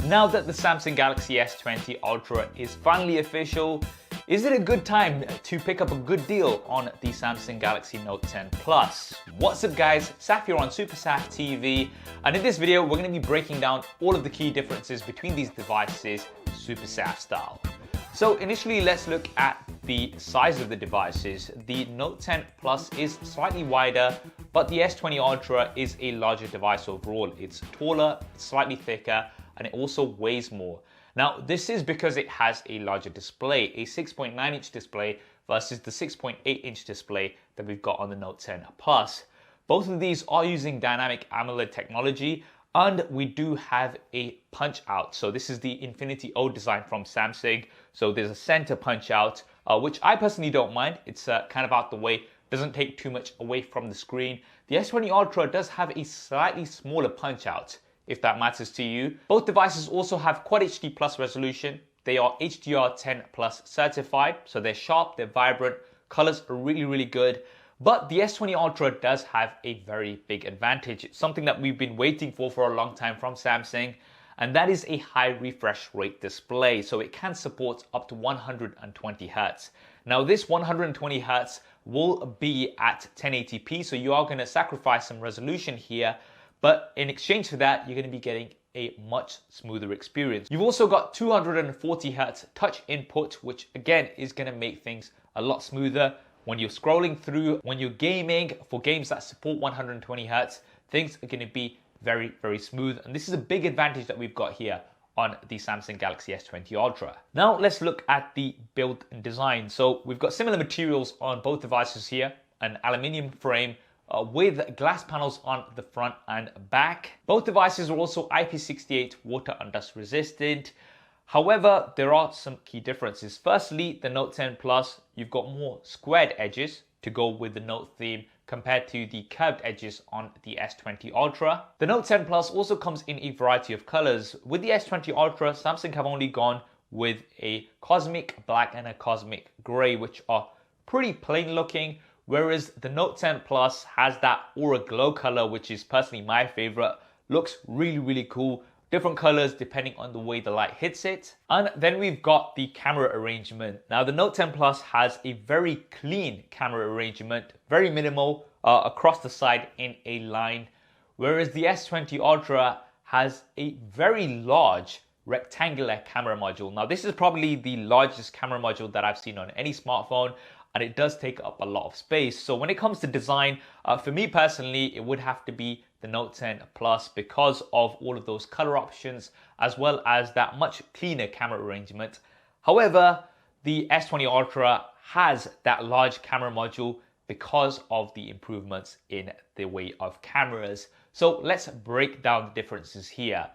Now that the Samsung Galaxy S20 Ultra is finally official, is it a good time to pick up a good deal on the Samsung Galaxy Note 10 Plus? What's up guys, Saf here on SuperSaf TV, and in this video we're going to be breaking down all of the key differences between these devices SuperSaf style. So initially let's look at the size of the devices. The Note 10 Plus is slightly wider, but the S20 Ultra is a larger device overall. It's taller, slightly thicker, and it also weighs more. Now, this is because it has a larger display, a 6.9-inch display versus the 6.8-inch display that we've got on the Note 10 Plus. Both of these are using dynamic AMOLED technology, and we do have a punch out. So this is the Infinity O design from Samsung. So there's a center punch out, which I personally don't mind. It's kind of out the way, doesn't take too much away from the screen. The S20 Ultra does have a slightly smaller punch out, if that matters to you. Both devices also have Quad HD Plus resolution. They are HDR10 Plus certified, so they're sharp, they're vibrant, colors are really good. But the S20 Ultra does have a very big advantage. It's something that we've been waiting for a long time from Samsung, and that is a high refresh rate display. So it can support up to 120 Hz. Now this 120 Hz will be at 1080p, so you are going to sacrifice some resolution here, but in exchange for that, you're going to be getting a much smoother experience. You've also got 240 Hz touch input, which again is going to make things a lot smoother. When you're scrolling through, when you're gaming, for games that support 120 Hz, things are going to be very smooth. And this is a big advantage that we've got here on the Samsung Galaxy S20 Ultra. Now let's look at the build and design. So we've got similar materials on both devices here, an aluminium frame with glass panels on the front and back. Both devices are also IP68 water and dust resistant. However, there are some key differences. Firstly, the Note 10 Plus, you've got more squared edges to go with the Note theme compared to the curved edges on the S20 Ultra. The Note 10 Plus also comes in a variety of colors. With the S20 Ultra, Samsung have only gone with a cosmic black and a cosmic gray, which are pretty plain looking, whereas the Note 10 Plus has that aura glow color, which is personally my favorite. Looks really cool. Different colors depending on the way the light hits it. And then we've got the camera arrangement. Now the Note 10 Plus has a very clean camera arrangement, very minimal across the side in a line, whereas the S20 Ultra has a very large rectangular camera module. Now this is probably the largest camera module that I've seen on any smartphone, and it does take up a lot of space. So when it comes to design, for me personally, it would have to be the Note 10 Plus because of all of those color options, as well as that much cleaner camera arrangement. However, the S20 Ultra has that large camera module because of the improvements in the way of cameras. So let's break down the differences here.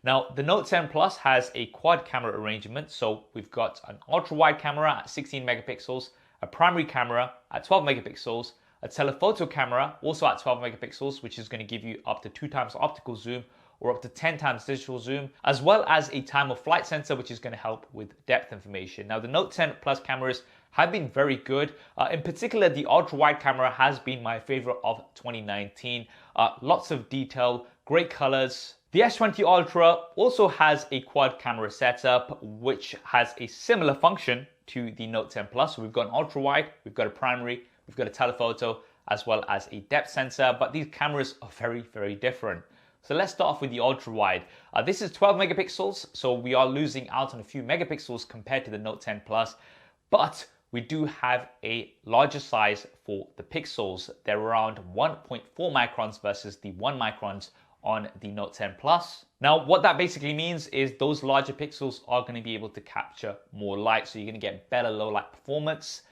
Now, the Note 10 Plus has a quad camera arrangement. So we've got an ultra wide camera at 16 megapixels, a primary camera at 12 megapixels, a telephoto camera also at 12 megapixels, which is going to give you up to 2 times optical zoom or up to 10 times digital zoom, as well as a time of flight sensor, which is going to help with depth information. Now, the Note 10 Plus cameras have been very good. In particular, the ultra wide camera has been my favorite of 2019. Lots of detail, great colors. The S20 Ultra also has a quad camera setup, which has a similar function to the Note 10 Plus. So we've got an ultra wide, we've got a primary, we've got a telephoto, as well as a depth sensor, but these cameras are very different. So let's start off with the ultra wide. This is 12 megapixels, so we are losing out on a few megapixels compared to the Note 10 Plus, but we do have a larger size for the pixels. They're around 1.4 microns versus the 1 microns on the Note 10 Plus. Now, what that basically means is those larger pixels are going to be able to capture more light, so you're going to get better low light performance.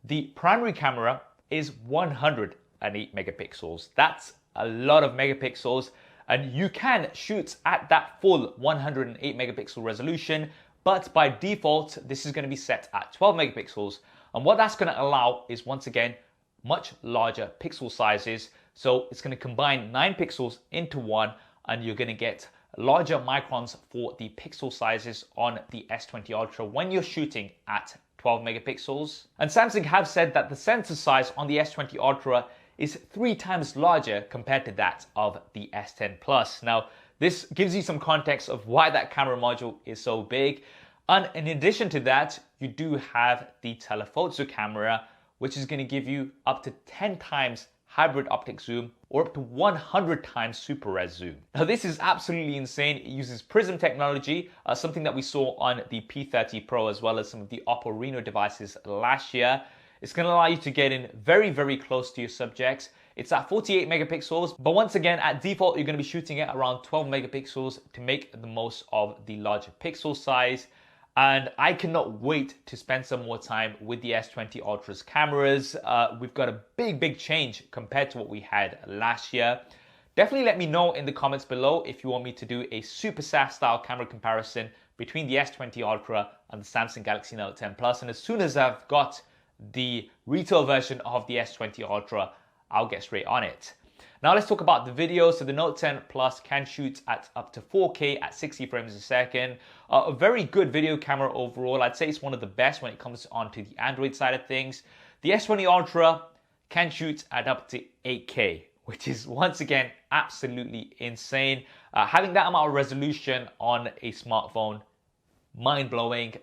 The primary camera is 108 megapixels. That's a lot of megapixels, and you can shoot at that full 108 megapixel resolution, but by default, this is going to be set at 12 megapixels. And what that's going to allow is, once again, much larger pixel sizes. So it's going to combine 9 pixels into one, and you're going to get larger microns for the pixel sizes on the S20 Ultra when you're shooting at 12 megapixels. And Samsung have said that the sensor size on the S20 Ultra is 3 times larger compared to that of the S10 Plus. Now, This gives you some context of why that camera module is so big. And in addition to that, you do have the telephoto camera, which is going to give you up to 10 times hybrid optic zoom or up to 100 times super res zoom. Now this is absolutely insane. It uses prism technology, something that we saw on the P30 Pro as well as some of the Oppo Reno devices last year. It's going to allow you to get in very, very close to your subjects. It's at 48 megapixels, but once again, at default, you're going to be shooting at around 12 megapixels to make the most of the larger pixel size. And I cannot wait to spend some more time with the S20 Ultra's cameras. We've got a big change compared to what we had last year. Definitely let me know in the comments below if you want me to do a super SAF style camera comparison between the S20 Ultra and the Samsung Galaxy Note 10 Plus. And as soon as I've got the retail version of the S20 Ultra, I'll get straight on it. Now let's talk about the video. So the Note 10 Plus can shoot at up to 4K at 60 frames a second. A very good video camera overall. I'd say it's one of the best when it comes onto the Android side of things. The S20 Ultra can shoot at up to 8K, which is once again absolutely insane. Having that amount of resolution on a smartphone, mind-blowing.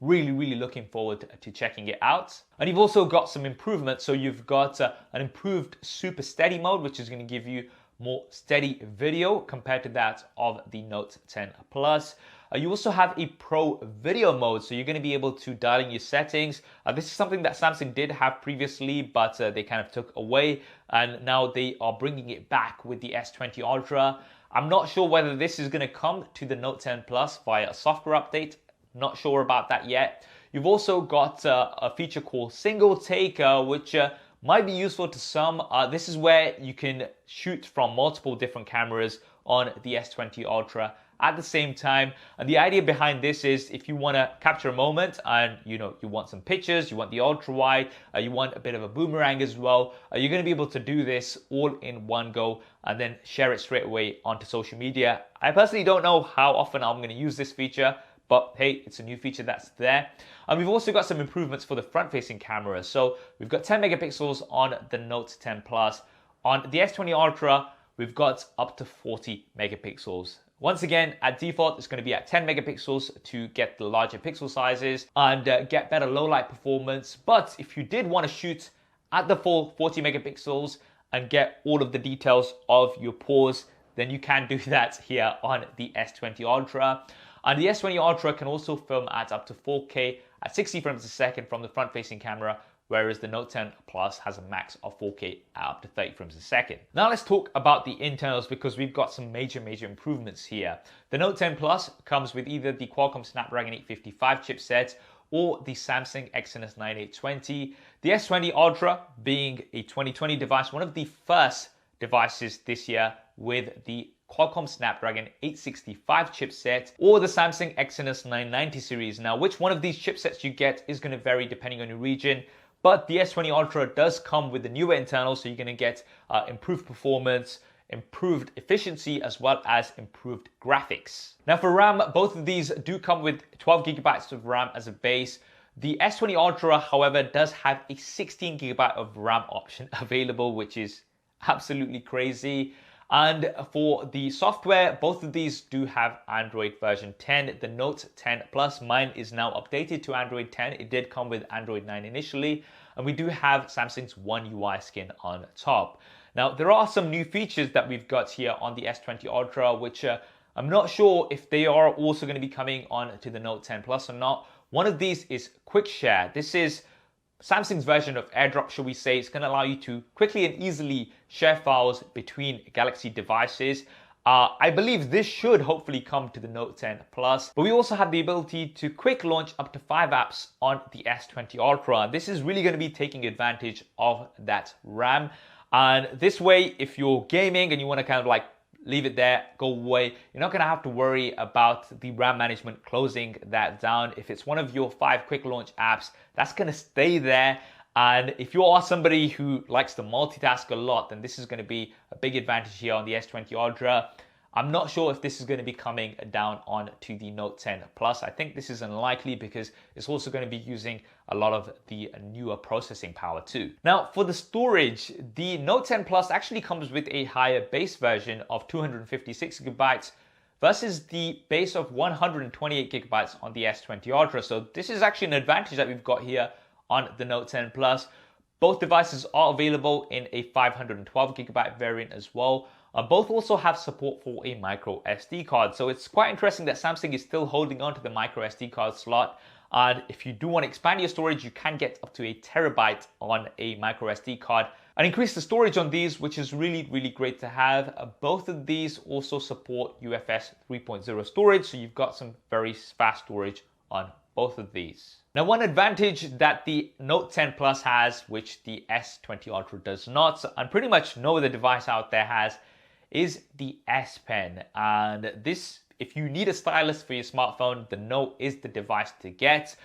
Really looking forward to checking it out. And you've also got some improvements. So you've got an improved super steady mode, which is going to give you more steady video compared to that of the Note 10 Plus. You also have a pro video mode, so you're going to be able to dial in your settings. This is something that Samsung did have previously, but they kind of took away, and now they are bringing it back with the S20 Ultra. I'm not sure whether this is going to come to the Note 10 Plus via a software update. Not sure about that yet. You've also got a feature called single take, which might be useful to some. This is where you can shoot from multiple different cameras on the S20 Ultra at the same time. And the idea behind this is if you want to capture a moment and you want some pictures, you want the ultra wide, you want a bit of a boomerang as well, you're going to be able to do this all in one go and then share it straight away onto social media. I personally don't know how often I'm going to use this feature, but hey, it's a new feature that's there. And we've also got some improvements for the front-facing camera. So we've got 10 megapixels on the Note 10 Plus. On the S20 Ultra, we've got up to 40 megapixels. Once again, at default, it's going to be at 10 megapixels to get the larger pixel sizes and get better low light performance. But if you did want to shoot at the full 40 megapixels and get all of the details of your pores, then you can do that here on the S20 Ultra. And the S20 Ultra can also film at up to 4K at 60 frames a second from the front-facing camera, whereas the Note 10 Plus has a max of 4K at up to 30 frames a second. Now let's talk about the internals because we've got some major improvements here. The Note 10 Plus comes with either the Qualcomm Snapdragon 855 chipset or the Samsung Exynos 9820. The S20 Ultra being a 2020 device, one of the first devices this year with the Qualcomm Snapdragon 865 chipset or the Samsung Exynos 990 series. Now, which one of these chipsets you get is going to vary depending on your region, but the S20 Ultra does come with the newer internals, so you're going to get improved performance, improved efficiency, as well as improved graphics. Now for RAM, both of these do come with 12 gigabytes of RAM as a base. The S20 Ultra, however, does have a 16 gigabyte of RAM option available, which is absolutely crazy. And for the software, both of these do have Android version 10. The Note 10 Plus, mine is now updated to Android 10. It did come with Android 9 initially. And we do have Samsung's One UI skin on top. Now, there are some new features that we've got here on the S20 Ultra, which I'm not sure if they are also going to be coming on to the Note 10 Plus or not. One of these is Quick Share. This is Samsung's version of AirDrop, shall we say. It's going to allow you to quickly and easily share files between Galaxy devices. I believe this should hopefully come to the Note 10 Plus, but we also have the ability to quick launch up to 5 apps on the S20 Ultra. This is really going to be taking advantage of that RAM. And this way, if you're gaming and you want to kind of like leave it there, go away, you're not going to have to worry about the RAM management closing that down. If it's one of your 5 quick launch apps, that's going to stay there. And if you are somebody who likes to multitask a lot, then this is going to be a big advantage here on the S20 Ultra. I'm not sure if this is going to be coming down on to the Note 10 Plus. I think this is unlikely because it's also going to be using a lot of the newer processing power too. Now, for the storage, the Note 10 Plus actually comes with a higher base version of 256 gigabytes versus the base of 128 gigabytes on the S20 Ultra. So this is actually an advantage that we've got here on the Note 10 Plus. Both devices are available in a 512 gigabyte variant as well. Both also have support for a micro SD card. So it's quite interesting that Samsung is still holding on to the micro SD card slot. And if you do want to expand your storage, you can get up to a terabyte on a micro SD card and increase the storage on these, which is really, really great to have. Both of these also support UFS 3.0 storage. So you've got some very fast storage on both of these. Now, one advantage that the Note 10 Plus has, which the S20 Ultra does not, and pretty much no other device out there has, is the S Pen. And this, if you need a stylus for your smartphone, the Note is the device to get.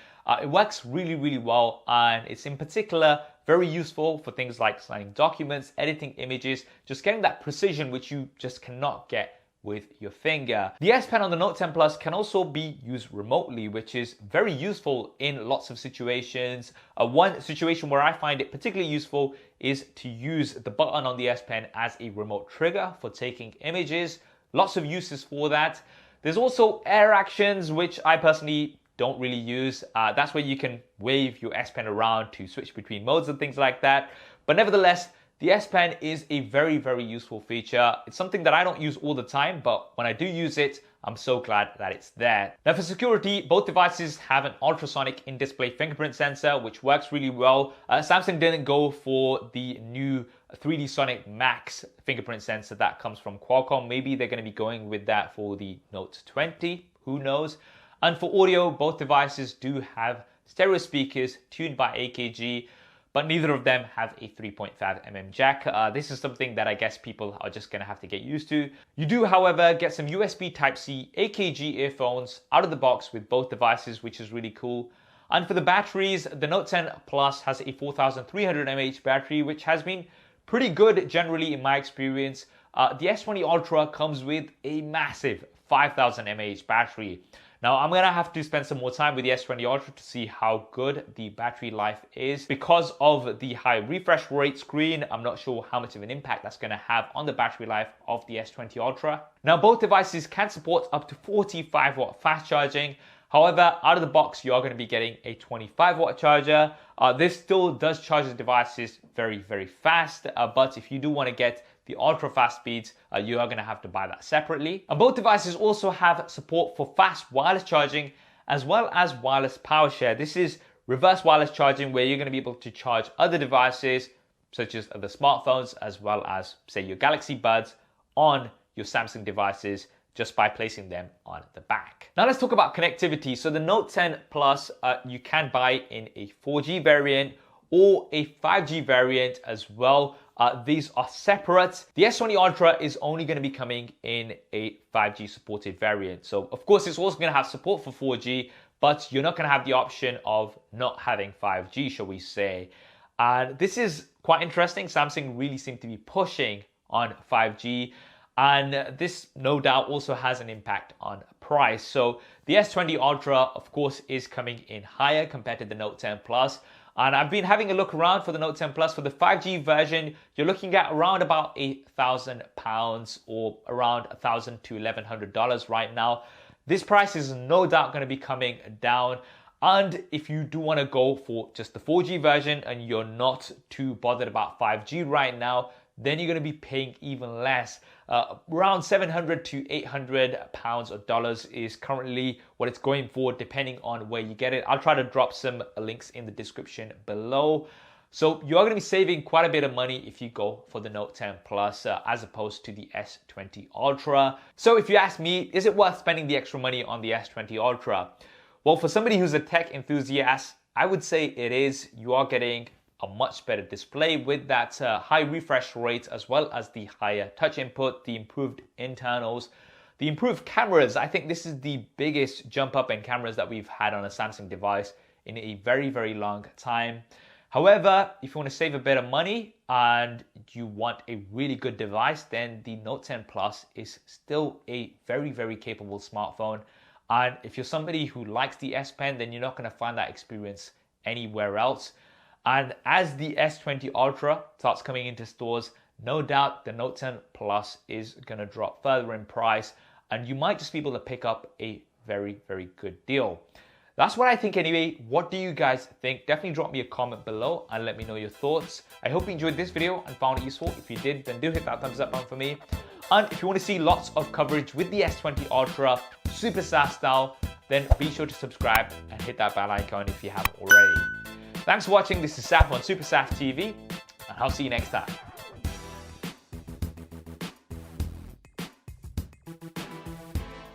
It works really, really well, and it's in particular very useful for things like signing documents, editing images, just getting that precision which you just cannot get with your finger. The S Pen on the Note 10 Plus can also be used remotely, which is very useful in lots of situations. One situation where I find it particularly useful is to use the button on the S Pen as a remote trigger for taking images. Lots of uses for that. There's also air actions, which I personally don't really use. That's where you can wave your S Pen around to switch between modes and things like that. But nevertheless, the S Pen is a very, very useful feature. It's something that I don't use all the time, but when I do use it, I'm so glad that it's there. Now, for security, both devices have an ultrasonic in-display fingerprint sensor, which works really well. Samsung didn't go for the new 3D Sonic Max fingerprint sensor that comes from Qualcomm. Maybe they're going to be going with that for the Note 20, who knows? And for audio, both devices do have stereo speakers tuned by AKG, but neither of them have a 3.5mm jack. This is something that I guess people are just gonna have to get used to. You do, however, get some USB Type-C AKG earphones out of the box with both devices, which is really cool. And for the batteries, the Note 10 Plus has a 4300 mAh battery, which has been pretty good generally in my experience. The S20 Ultra comes with a massive 5000 mAh battery. Now, I'm gonna have to spend some more time with the S20 Ultra to see how good the battery life is. Because of the high refresh rate screen, I'm not sure how much of an impact that's gonna have on the battery life of the S20 Ultra. Now, both devices can support up to 45 watt fast charging. However, out of the box, you are gonna be getting a 25 watt charger. This still does charge the devices very, very fast, but if you do wanna get the ultra fast speeds, you are going to have to buy that separately. And both devices also have support for fast wireless charging as well as wireless power share. This is reverse wireless charging, where you're going to be able to charge other devices such as the smartphones as well as, say, your Galaxy Buds on your Samsung devices just by placing them on the back. Now let's talk about connectivity. So the Note 10 Plus, you can buy in a 4G variant or a 5G variant as well. These are separate. The S20 Ultra is only going to be coming in a 5G supported variant. So of course it's also going to have support for 4G, but you're not going to have the option of not having 5G, shall we say. And this is quite interesting. Samsung really seem to be pushing on 5G. And this no doubt also has an impact on price. So the S20 Ultra, of course, is coming in higher compared to the Note 10 Plus. And I've been having a look around for the Note 10 Plus. For the 5G version, you're looking at around about £1,000 or around $1,000 to $1,100 right now. This price is no doubt going to be coming down. And if you do want to go for just the 4G version and you're not too bothered about 5G right now, then you're going to be paying even less. Around £700 to £800 or dollars is currently what it's going for, depending on where you get it. I'll try to drop some links in the description below. So you are going to be saving quite a bit of money if you go for the Note 10 Plus as opposed to the S20 Ultra. So if you ask me, is it worth spending the extra money on the S20 Ultra? Well, for somebody who's a tech enthusiast, I would say it is. You are getting a much better display with that high refresh rate, as well as the higher touch input, the improved internals, the improved cameras. I think this is the biggest jump up in cameras that we've had on a Samsung device in a very, very long time. However, if you want to save a bit of money, and you want a really good device, then the Note 10 Plus is still a very, very capable smartphone. And if you're somebody who likes the S Pen, then you're not going to find that experience anywhere else. And as the S20 Ultra starts coming into stores, no doubt the Note 10 Plus is going to drop further in price, and you might just be able to pick up a very, very good deal. That's what I think anyway. What do you guys think? Definitely drop me a comment below and let me know your thoughts. I hope you enjoyed this video and found it useful. If you did, then do hit that thumbs up button for me. And if you want to see lots of coverage with the S20 Ultra, super SaaS style, then be sure to subscribe and hit that bell icon if you haven't already. Thanks for watching. This is Saf on Super Saf TV, and I'll see you next time.